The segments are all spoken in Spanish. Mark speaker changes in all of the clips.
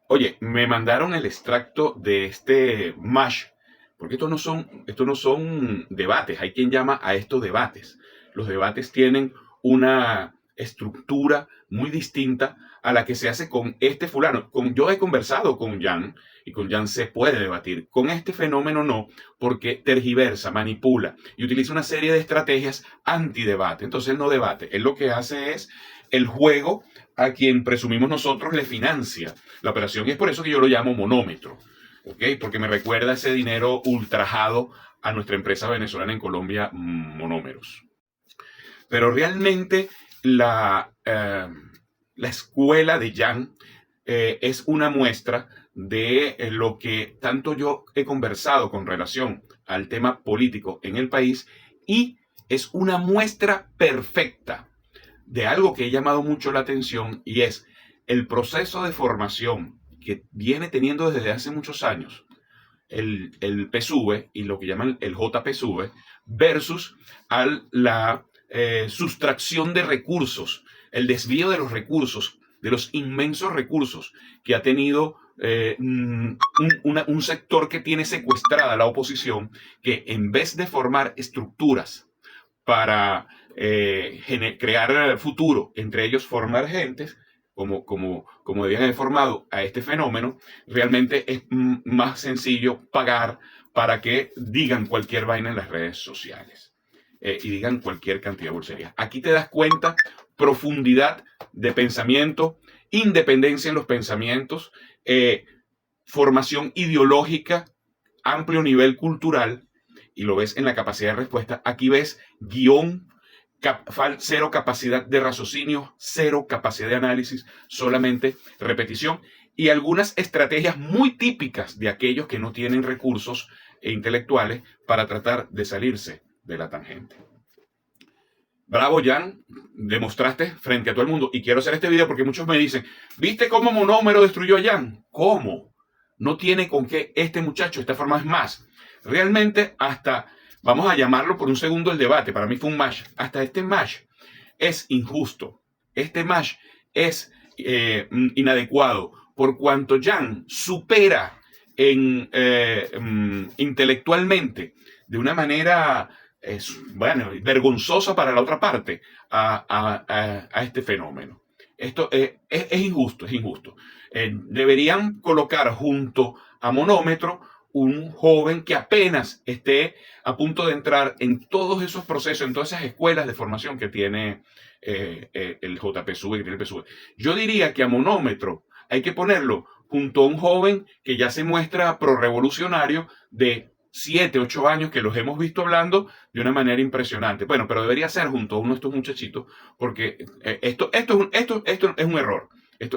Speaker 1: Oye, me mandaron el extracto de este MASH, porque estos no son debates. Hay quien llama a estos debates. Los debates tienen una estructura muy distinta a la que se hace con este fulano. Yo he conversado con Jan y con Jan se puede debatir. Con este fenómeno no, porque tergiversa, manipula y utiliza una serie de estrategias antidebate. Entonces él no debate. Él lo que hace es el juego a quien presumimos nosotros le financia la operación. Y es por eso que yo lo llamo monómetro, ¿ok? Porque me recuerda ese dinero ultrajado a nuestra empresa venezolana en Colombia, Monómeros. Pero realmente la escuela de Jan es una muestra de lo que tanto yo he conversado con relación al tema político en el país y es una muestra perfecta de algo que he llamado mucho la atención y es el proceso de formación que viene teniendo desde hace muchos años el PSUV y lo que llaman el JPSUV versus la sustracción de recursos, el desvío de los recursos, de los inmensos recursos que ha tenido un sector que tiene secuestrada la oposición, que en vez de formar estructuras para crear futuro, entre ellos formar gentes, como debían haber formado a este fenómeno, realmente es más sencillo pagar para que digan cualquier vaina en las redes sociales y digan cualquier cantidad de bolsería. Aquí te das cuenta profundidad de pensamiento, independencia en los pensamientos, formación ideológica, amplio nivel cultural, y lo ves en la capacidad de respuesta. Aquí ves guión, cero capacidad de raciocinio, cero capacidad de análisis, solamente repetición y algunas estrategias muy típicas de aquellos que no tienen recursos intelectuales para tratar de salirse de la tangente. Bravo, Jan, demostraste frente a todo el mundo. Y quiero hacer este video porque muchos me dicen, ¿viste cómo Monómero destruyó a Jan? ¿Cómo? No tiene con qué este muchacho, esta forma es más. Realmente hasta, vamos a llamarlo por un segundo el debate, para mí fue un mash. Hasta este mash es injusto. Este mash es inadecuado por cuanto Jan supera intelectualmente de una manera bueno, vergonzosa para la otra parte a este fenómeno. Esto es injusto, es injusto. Deberían colocar junto a Monómetro un joven que apenas esté a punto de entrar en todos esos procesos, en todas esas escuelas de formación que tiene el JPSUV, que tiene el PSUV. Yo diría que a Monómetro hay que ponerlo junto a un joven que ya se muestra prorevolucionario de 7, 8 años que los hemos visto hablando de una manera impresionante. Bueno, pero debería ser junto a uno de estos muchachitos porque esto es un error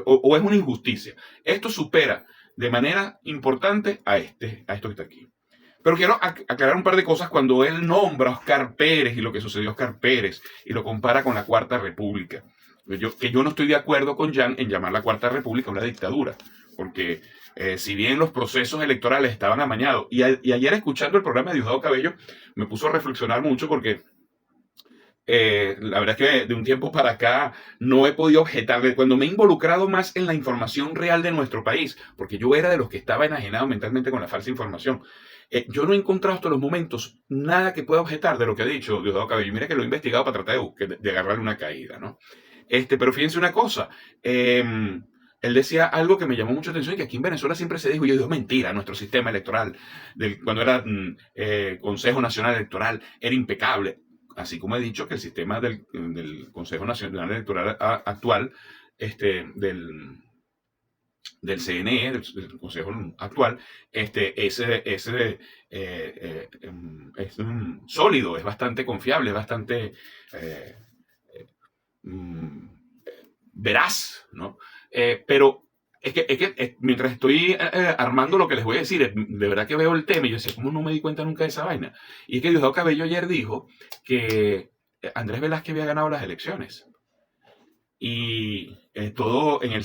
Speaker 1: o es una injusticia. Esto supera de manera importante a esto que está aquí. Pero quiero aclarar un par de cosas cuando él nombra a Oscar Pérez y lo que sucedió a Oscar Pérez y lo compara con la Cuarta República. Que yo no estoy de acuerdo con Jan en llamar la Cuarta República una dictadura, porque si bien los procesos electorales estaban amañados, y ayer escuchando el programa de Diosdado Cabello me puso a reflexionar mucho porque la verdad es que de un tiempo para acá no he podido objetarle cuando me he involucrado más en la información real de nuestro país, porque yo era de los que estaba enajenado mentalmente con la falsa información. Yo no he encontrado hasta los momentos nada que pueda objetar de lo que ha dicho Diosdado Cabello. Mira que lo he investigado para tratar de agarrarle una caída, ¿no? Pero fíjense una cosa, él decía algo que me llamó mucho la atención y que aquí en Venezuela siempre se dijo, y yo digo, mentira, nuestro sistema electoral, cuando era Consejo Nacional Electoral, era impecable. Así como he dicho que el sistema del Consejo Nacional Electoral actual, del CNE, del Consejo actual, es sólido, es bastante confiable, es bastante mm, veraz, ¿no? Pero mientras estoy armando lo que les voy a decir, de verdad que veo el tema y yo decía, ¿cómo no me di cuenta nunca de esa vaina? Y es que Diosdado Cabello ayer dijo que Andrés Velázquez había ganado las elecciones. Y todo en el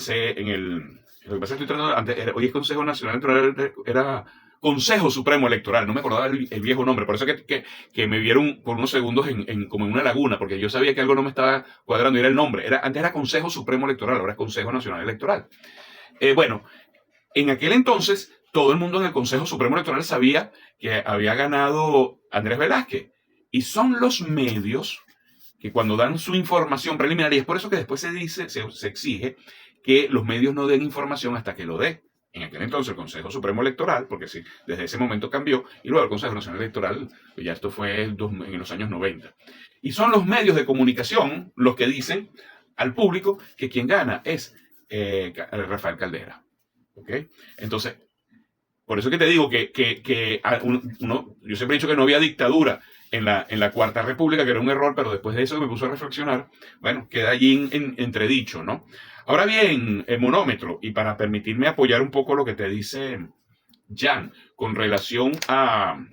Speaker 1: lo que pasa es que estoy tratando, hoy es Consejo Nacional Electoral, era Consejo Supremo Electoral, no me acordaba el viejo nombre, por eso que me vieron por unos segundos como en una laguna, porque yo sabía que algo no me estaba cuadrando, y era el nombre, antes era Consejo Supremo Electoral, ahora es Consejo Nacional Electoral. Bueno, en aquel entonces todo el mundo en el Consejo Supremo Electoral sabía que había ganado Andrés Velázquez. Y son los medios que cuando dan su información preliminar, y es por eso que después se exige que los medios no den información hasta que lo dé. En aquel entonces el Consejo Supremo Electoral, porque sí, desde ese momento cambió, y luego el Consejo Nacional Electoral, pues ya esto fue en los años 90. Y son los medios de comunicación los que dicen al público que quien gana es Rafael Caldera. ¿Ok? Entonces, por eso que te digo que yo siempre he dicho que no había dictadura en la Cuarta República, que era un error, pero después de eso me puso a reflexionar, bueno, queda allí entredicho, ¿no? Ahora bien, el monómetro, y para permitirme apoyar un poco lo que te dice Jan, con relación al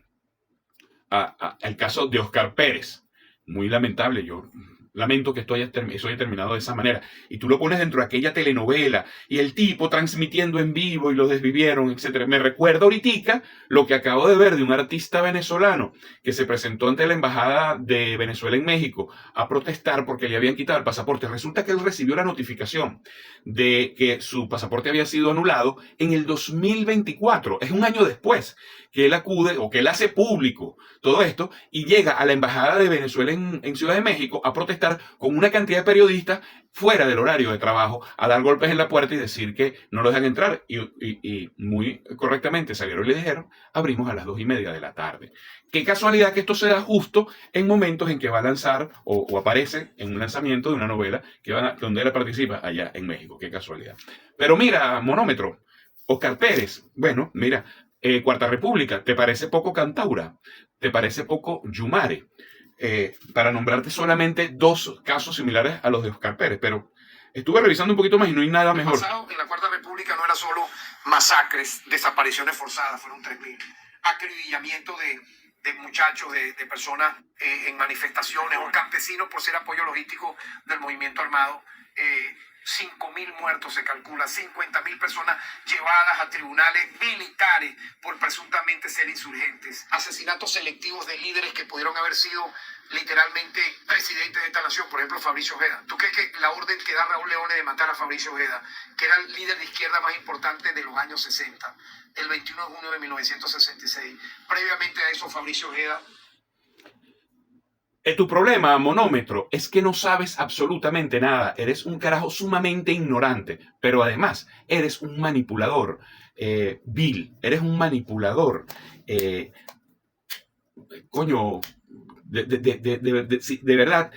Speaker 1: caso de Oscar Pérez, muy lamentable, yo lamento que eso haya terminado de esa manera. Y tú lo pones dentro de aquella telenovela y el tipo transmitiendo en vivo y lo desvivieron, etc. Me recuerda ahorita lo que acabo de ver de un artista venezolano que se presentó ante la embajada de Venezuela en México a protestar porque le habían quitado el pasaporte. Resulta que él recibió la notificación de que su pasaporte había sido anulado en el 2024. Es un año después que él acude o que él hace público todo esto y llega a la embajada de Venezuela en Ciudad de México a protestar con una cantidad de periodistas fuera del horario de trabajo, a dar golpes en la puerta y decir que no lo dejan entrar. Y muy correctamente salieron y le dijeron, abrimos a las 2:30 de la tarde. Qué casualidad que esto se da justo en momentos en que va a lanzar o aparece en un lanzamiento de una novela donde él participa allá en México. Qué casualidad. Pero mira, monómetro, Oscar Pérez, bueno, mira, Cuarta República, ¿te parece poco Cantaura? ¿Te parece poco Yumare? Para nombrarte solamente dos casos similares a los de Oscar Pérez, pero estuve revisando un poquito más y no hay nada mejor.
Speaker 2: El pasado en la Cuarta República no era solo masacres, desapariciones forzadas, fueron 3.000, acribillamiento de muchachos, de personas en manifestaciones, o campesinos por ser apoyo logístico del movimiento armado. 5.000 muertos se calcula, 50.000 personas llevadas a tribunales militares por presuntamente ser insurgentes, asesinatos selectivos de líderes que pudieron haber sido literalmente presidentes de esta nación, por ejemplo Fabricio Ojeda. ¿Tú crees que la orden que da Raúl Leone de matar a Fabricio Ojeda, que era el líder de izquierda más importante de los años 60, el 21 de junio de 1966, previamente a eso Fabricio Ojeda...
Speaker 1: Tu problema, monómetro, es que no sabes absolutamente nada. Eres un carajo sumamente ignorante, pero además eres un manipulador vil. Eres un manipulador, coño, de verdad,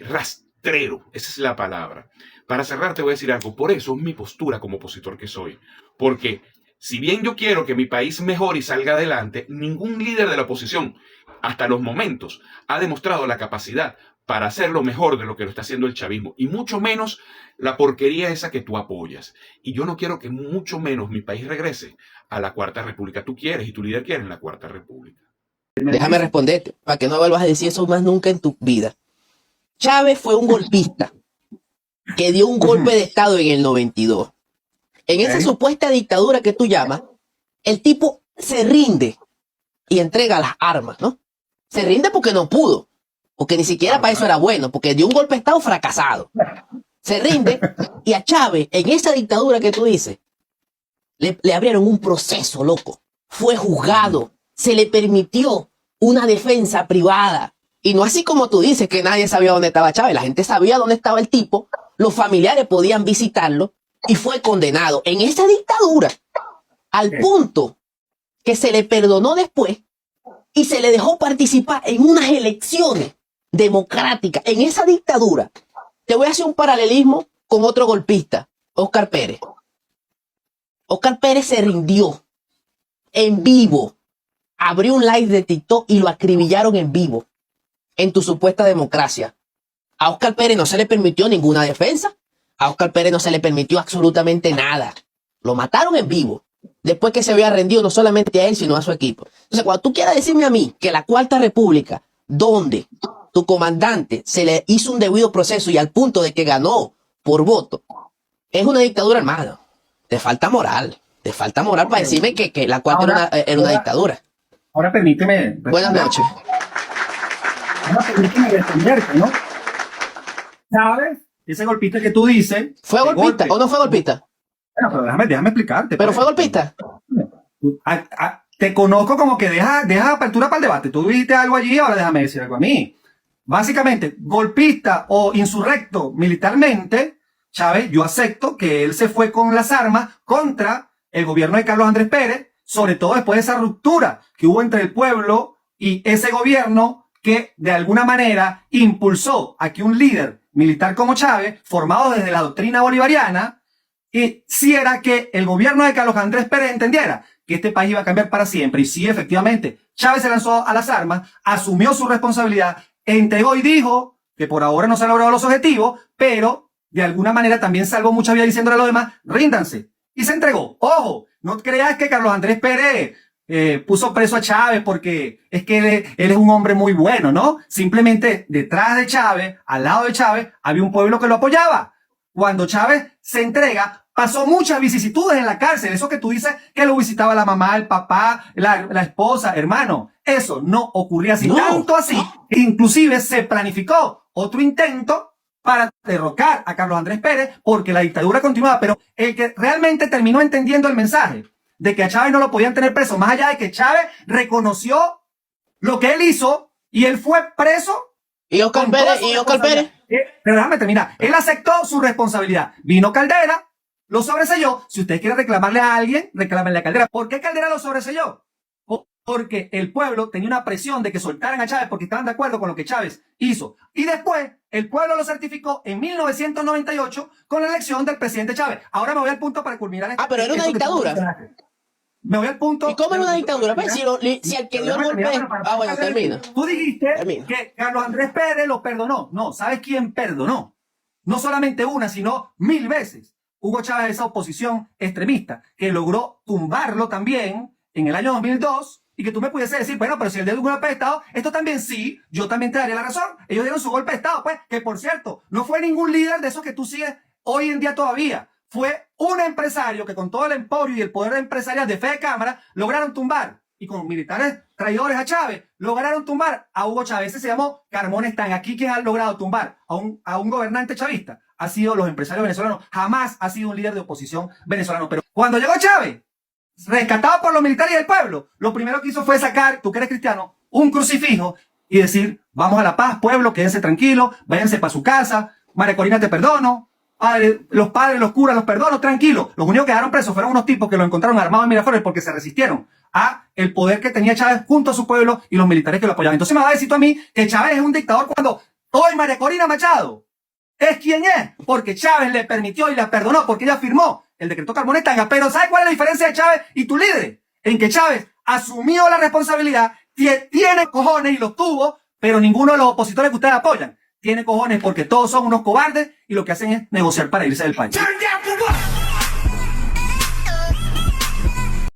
Speaker 1: rastrero. Esa es la palabra. Para cerrar te voy a decir algo. Por eso es mi postura como opositor que soy. Porque si bien yo quiero que mi país mejore y salga adelante, ningún líder de la oposición hasta los momentos ha demostrado la capacidad para hacerlo mejor de lo que lo está haciendo el chavismo, y mucho menos la porquería esa que tú apoyas. Y yo no quiero que mucho menos mi país regrese a la Cuarta República. Tú quieres y tu líder quiere en la Cuarta República.
Speaker 3: Déjame responderte, para que no vuelvas a decir eso más nunca en tu vida. Chávez fue un golpista que dio un golpe de Estado en el 92. En esa supuesta dictadura que tú llamas, el tipo se rinde y entrega las armas, ¿no? Se rinde porque no pudo, porque ni siquiera para eso era bueno, porque dio un golpe de Estado fracasado. Se rinde y a Chávez, en esa dictadura que tú dices, le abrieron un proceso, loco. Fue juzgado, se le permitió una defensa privada. Y no así como tú dices, que nadie sabía dónde estaba Chávez. La gente sabía dónde estaba el tipo, los familiares podían visitarlo y fue condenado en esa dictadura al punto que se le perdonó después y se le dejó participar en unas elecciones democráticas en esa dictadura. Te voy a hacer un paralelismo con otro golpista, Oscar Pérez. Oscar Pérez se rindió en vivo, abrió un live de TikTok y lo acribillaron en vivo en tu supuesta democracia. A Oscar Pérez no se le permitió ninguna defensa, a Oscar Pérez no se le permitió absolutamente nada. Lo mataron en vivo. Después que se había rendido no solamente a él, sino a su equipo. Entonces, cuando tú quieras decirme a mí que la Cuarta República, donde tu comandante se le hizo un debido proceso y al punto de que ganó por voto, es una dictadura, hermano, te falta moral. Te falta moral para decirme que la Cuarta era una dictadura.
Speaker 4: Ahora permíteme...
Speaker 3: Buenas noches.
Speaker 4: Ahora permíteme defenderte, ¿no? ¿Sabes? Ese golpista que tú dices...
Speaker 3: ¿Fue golpista o no fue golpista?
Speaker 4: Bueno, pero déjame explicarte.
Speaker 3: Pero
Speaker 4: pues.
Speaker 3: fue golpista.
Speaker 4: Te conozco como que deja apertura para el debate. Tú dijiste algo allí, ahora déjame decir algo a mí. Básicamente, golpista o insurrecto militarmente, Chávez, yo acepto que él se fue con las armas contra el gobierno de Carlos Andrés Pérez, sobre todo después de esa ruptura que hubo entre el pueblo y ese gobierno que de alguna manera impulsó a que un líder militar como Chávez, formado desde la doctrina bolivariana, hiciera que el gobierno de Carlos Andrés Pérez entendiera que este país iba a cambiar para siempre. Y sí, efectivamente, Chávez se lanzó a las armas, asumió su responsabilidad, entregó y dijo que por ahora no se han logrado los objetivos, pero de alguna manera también salvó mucha vida diciéndole a los demás, ríndanse. Y se entregó. Ojo, no creas que Carlos Andrés Pérez puso preso a Chávez porque es que él es un hombre muy bueno, ¿no? Simplemente detrás de Chávez, al lado de Chávez, había un pueblo que lo apoyaba. Cuando Chávez se entrega, pasó muchas vicisitudes en la cárcel. Eso que tú dices que lo visitaba la mamá, el papá, la esposa, hermano. Eso no ocurría así.
Speaker 3: No.
Speaker 4: Tanto así, que inclusive se planificó otro intento para derrocar a Carlos Andrés Pérez porque la dictadura continuaba. Pero el que realmente terminó entendiendo el mensaje de que a Chávez no lo podían tener preso, más allá de que Chávez reconoció lo que él hizo y él fue preso.
Speaker 3: Y Oscar Pérez.
Speaker 4: Pero déjame terminar. Él aceptó su responsabilidad. Vino Caldera, lo sobreselló. Si usted quiere reclamarle a alguien, reclámenle a Caldera. ¿Por qué Caldera lo sobreselló? Porque el pueblo tenía una presión de que soltaran a Chávez porque estaban de acuerdo con lo que Chávez hizo. Y después, el pueblo lo certificó en 1998 con la elección del presidente Chávez. Ahora me voy al punto para culminar.
Speaker 3: Pero era una dictadura.
Speaker 4: Me voy al punto.
Speaker 3: ¿Y cómo era una dictadura? Pues si el que dio el golpe. Bueno, termina.
Speaker 4: Tú dijiste que Carlos Andrés Pérez lo perdonó. No, ¿sabes quién perdonó? No solamente una, sino 1000 veces. Hugo Chávez, esa oposición extremista, que logró tumbarlo también en el año 2002, y que tú me pudiese decir, bueno, pero si él dio un golpe de Estado, esto también sí, yo también te daría la razón. Ellos dieron su golpe de Estado, pues, que por cierto, no fue ningún líder de esos que tú sigues hoy en día todavía. Fue un empresario que con todo el emporio y el poder empresarial de Fede Cámara lograron tumbar, y con militares traidores a Chávez, lograron tumbar a Hugo Chávez. Ese se llamó Carmón Están. Aquí quien ha logrado tumbar a un gobernante chavista ha sido los empresarios venezolanos. Jamás ha sido un líder de oposición venezolano. Pero cuando llegó Chávez, rescatado por los militares y el pueblo, lo primero que hizo fue sacar, tú que eres cristiano, un crucifijo y decir, vamos a la paz, pueblo, quédense tranquilos, váyanse para su casa, María Corina te perdono, los padres, los curas, los perdono, tranquilos. Los únicos que quedaron presos fueron unos tipos que lo encontraron armados en Miraflores porque se resistieron a el poder que tenía Chávez junto a su pueblo y los militares que lo apoyaban. Entonces me vas a decir tú a mí que Chávez es un dictador cuando hoy María Corina Machado es quien es, porque Chávez le permitió y la perdonó, porque ella firmó el decreto Carmón Estanga. Pero ¿sabes cuál es la diferencia de Chávez y tu líder? En que Chávez asumió la responsabilidad, tiene cojones y los tuvo, pero ninguno de los opositores que ustedes apoyan tiene cojones porque todos son unos cobardes y lo que hacen es negociar para irse del país.